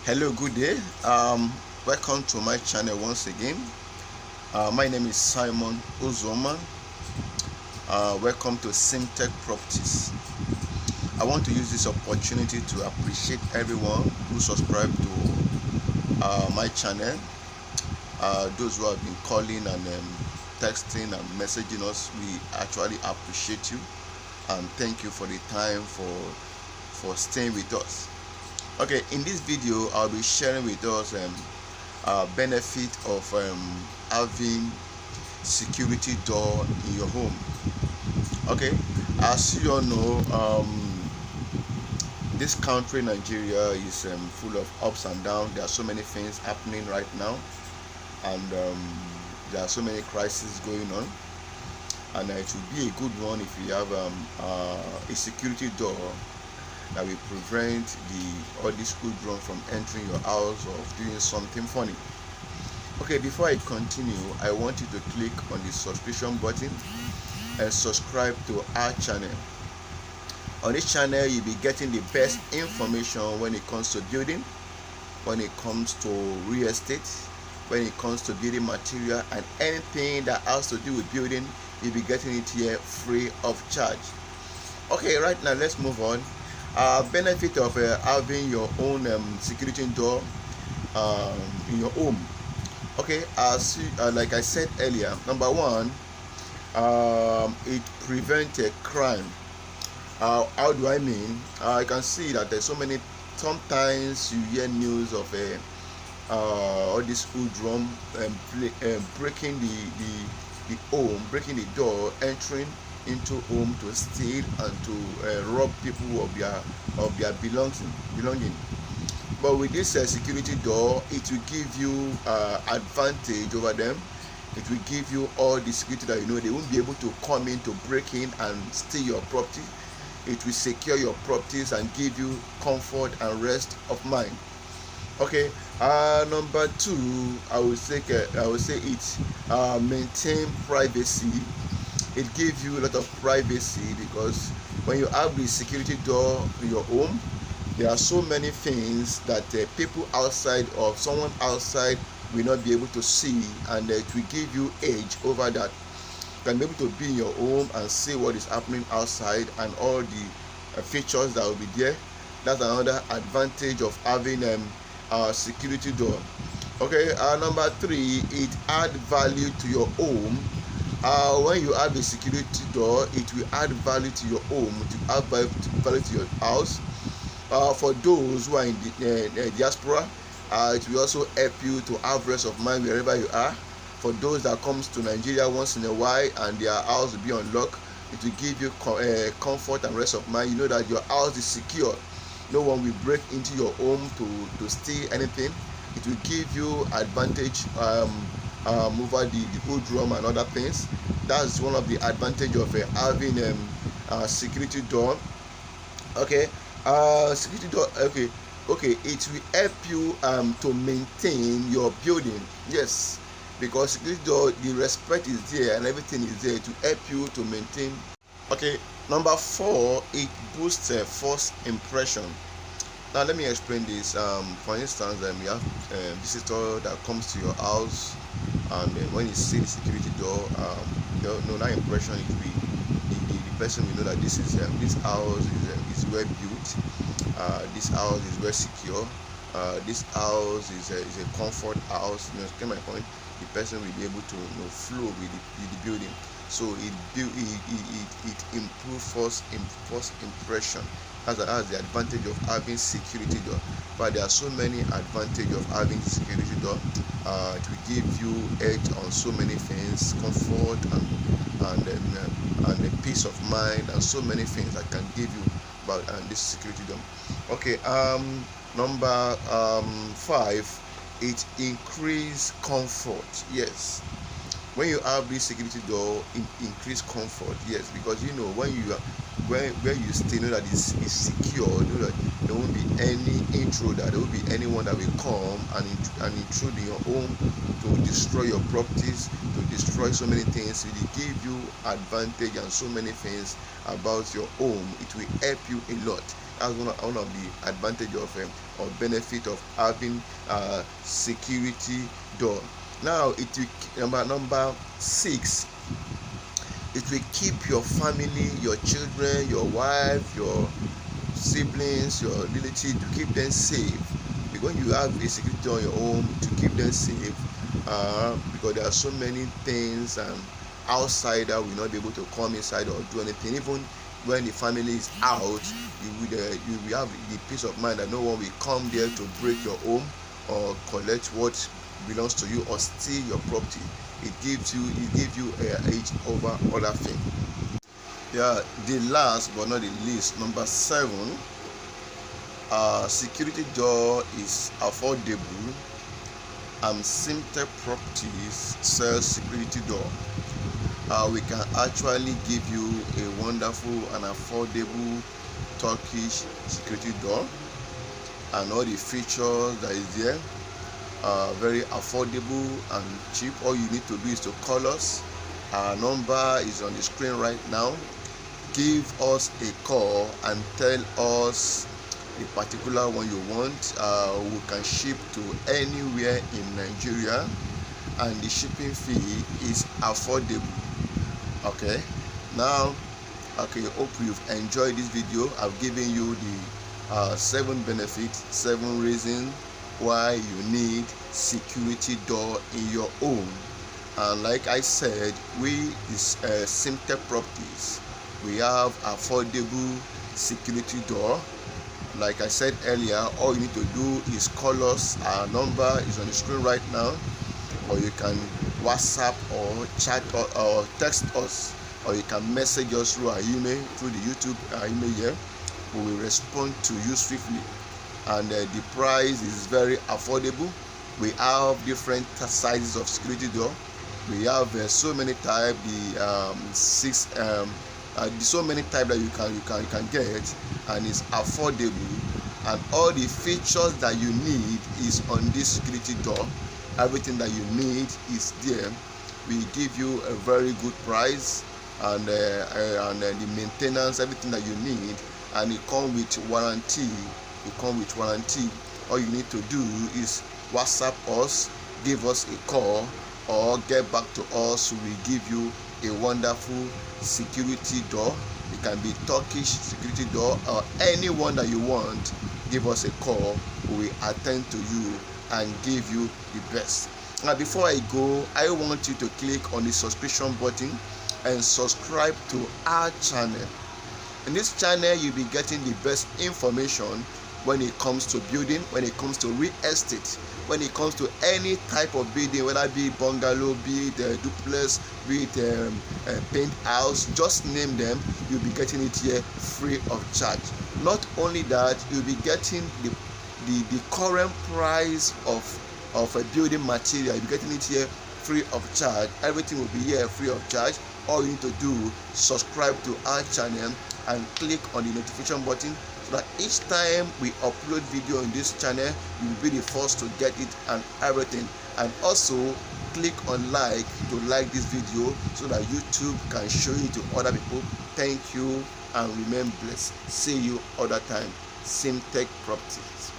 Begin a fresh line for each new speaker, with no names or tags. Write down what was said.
Hello, good day. Welcome to my channel once again. My name is Simon Uzoma. Welcome to Simtech Properties. I want to use this opportunity to appreciate everyone who subscribed to my channel. Those who have been calling and texting and messaging us, we actually appreciate you and thank you for the time for staying with us. Okay, in this video I'll be sharing with us benefit of having security door in your home. Okay, as you all know, this country Nigeria is full of ups and downs. There are so many things happening right now, and there are so many crises going on, and it will be a good one if you have a security door that will prevent all these hoodlums from entering your house or doing something funny. Okay, before I continue, I want you to click on the subscription button and subscribe to our channel. On this channel, you'll be getting the best information when it comes to building, when it comes to real estate, when it comes to building material, and anything that has to do with building, you'll be getting it here free of charge. Okay, right now let's move on. Benefit of having your own security door in your home. Okay, like I said earlier, number one, it prevents a crime. How do I mean? I can see that there's so many. Sometimes you hear news of all this hoodlum breaking the home, breaking the door, entering into home to steal and to rob people of their belonging. But with this security door, it will give you advantage over them. It will give you all the security that you know. They won't be able to come in to break in and steal your property. It will secure your properties and give you comfort and rest of mind. Okay, number two, I would say it maintain privacy. It gives you a lot of privacy, because when you have the security door in your home, there are so many things that people outside or someone outside will not be able to see, and it will give you edge over that. You can be able to be in your home and see what is happening outside and all the features that will be there. That's another advantage of having a security door. Okay, number three, it add value to your home. When you have a security door, it will add value to your home, to add value to your house. For those who are in the diaspora, it will also help you to have rest of mind wherever you are. For those that comes to Nigeria once in a while and their house will be on lock, it will give you comfort and rest of mind. You know that your house is secure. No one will break into your home to steal anything. It will give you advantage over the hoodlum and other things. That's one of the advantage of having a security door. Okay, security door. Okay, it will help you to maintain your building. Yes, because security door, the respect is there and everything is there to help you to maintain. Okay, number four, it boosts first impression. Now let me explain this. For instance, you have a visitor that comes to your house, and when you see the security door, that impression is the person will know that this house is well built. This house is well secure. This house is a comfort house. You know, get my point. The person will be able to flow with the building. So it improves first impression. That's the advantage of having security door. But there are so many advantages of having security door. It will give you edge on so many things, comfort and a peace of mind, and so many things that can give you about this security door. Okay, number five, it increase comfort. Yes, when you have this security door, it increase comfort. Yes, because you know when you where you stay, know that it's secure. Know that there won't be any intruder. There won't be anyone that will come and intrude in your home to destroy your properties, to destroy so many things. It will give you advantage and so many things about your home. It will help you a lot. That's one of the advantage of or benefit of having security door. Now it will number 6. It will keep your family, your children, your wife, your siblings, your relative, to keep them safe. Because you have a security on your home to keep them safe, because there are so many things and outsider will not be able to come inside or do anything. Even when the family is out, you will have the peace of mind that no one will come there to break your home or collect what belongs to you or steal your property. It gives you edge over other things. Yeah, the last but not the least, number 7, security door is affordable. Simtech Properties sells security door. We can actually give you a wonderful and affordable Turkish security door, and all the features that is there, very affordable and cheap. All you need to do is to call us. Our number is on the screen right now. Give us a call and tell us the particular one you want. We can ship to anywhere in Nigeria, and the shipping fee is affordable. Okay, now, hope you've enjoyed this video. I've given you the 7 benefits, 7 reasons why you need security door in your home. And like I said, we is Simtech Properties. We have affordable security door. Like I said earlier, all you need to do is call us. Our number is on the screen right now, or you can WhatsApp or chat or text us, or you can message us through our email, through the YouTube email here. We will respond to you swiftly, and the price is very affordable. We have different sizes of security door. We have so many types. So many types that you can get, and it's affordable. And all the features that you need is on this security door. Everything that you need is there. We give you a very good price, and the maintenance, everything that you need, and it comes with warranty. All you need to do is WhatsApp us, give us a call, or get back to us. We give you a wonderful security door. It can be Turkish security door or any one that you want. Give us a call. We attend to you and give you the best. Now, before I go, I want you to click on the subscription button and subscribe to our channel. In this channel, you'll be getting the best information when it comes to building, when it comes to real estate, when it comes to any type of building, whether it be bungalow, be it a duplex, be it a penthouse, just name them. You'll be getting it here free of charge. Not only that, you'll be getting the current price of a building material. You'll be getting it here free of charge. Everything will be here free of charge. All you need to do, subscribe to our channel and click on the notification button, so that each time we upload video on this channel, you will be the first to get it and everything. And also click on like to like this video, so that YouTube can show it to other people. Thank you and remain blessed. See you other time. Simtech Properties.